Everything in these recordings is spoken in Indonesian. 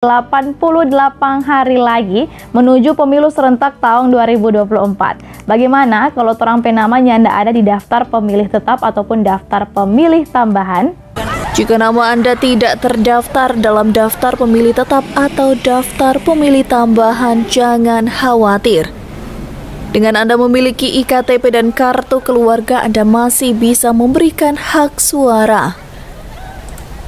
88 hari lagi menuju pemilu serentak tahun 2024. Bagaimana kalau orang namanya Anda ada di daftar pemilih tetap ataupun daftar pemilih tambahan? Jika nama Anda tidak terdaftar dalam daftar pemilih tetap atau daftar pemilih tambahan, jangan khawatir. Dengan Anda memiliki IKTP dan kartu keluarga, Anda masih bisa memberikan hak suara.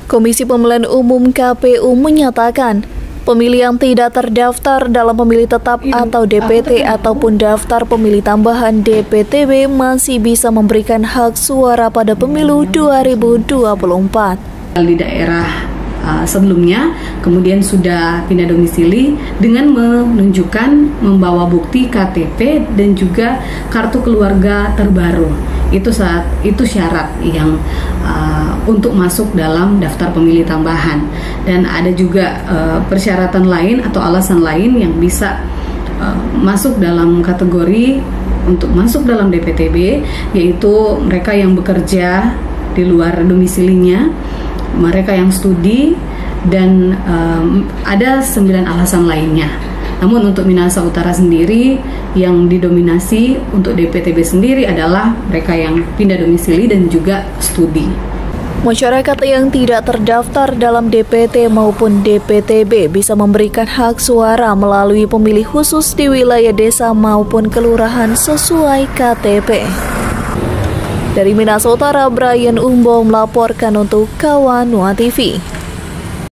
Komisi Pemilihan Umum KPU menyatakan, pemilih yang tidak terdaftar dalam pemilih tetap atau DPT ataupun daftar pemilih tambahan DPTB masih bisa memberikan hak suara pada pemilu 2024. Di daerah sebelumnya, kemudian sudah pindah domisili dengan menunjukkan membawa bukti KTP dan juga kartu keluarga terbaru. Itu syarat yang untuk masuk dalam daftar pemilih tambahan. Dan ada juga persyaratan lain atau alasan lain yang bisa masuk dalam kategori untuk masuk dalam DPTB, yaitu mereka yang bekerja di luar domisilinya, mereka yang studi, dan ada 9 alasan lainnya. Namun untuk Minahasa Utara sendiri yang didominasi untuk DPTB sendiri adalah mereka yang pindah domisili dan juga studi. Masyarakat yang tidak terdaftar dalam DPT maupun DPTB bisa memberikan hak suara melalui pemilih khusus di wilayah desa maupun kelurahan sesuai KTP. Dari Minahasa Utara, Brian Umbo melaporkan untuk Kawanua TV.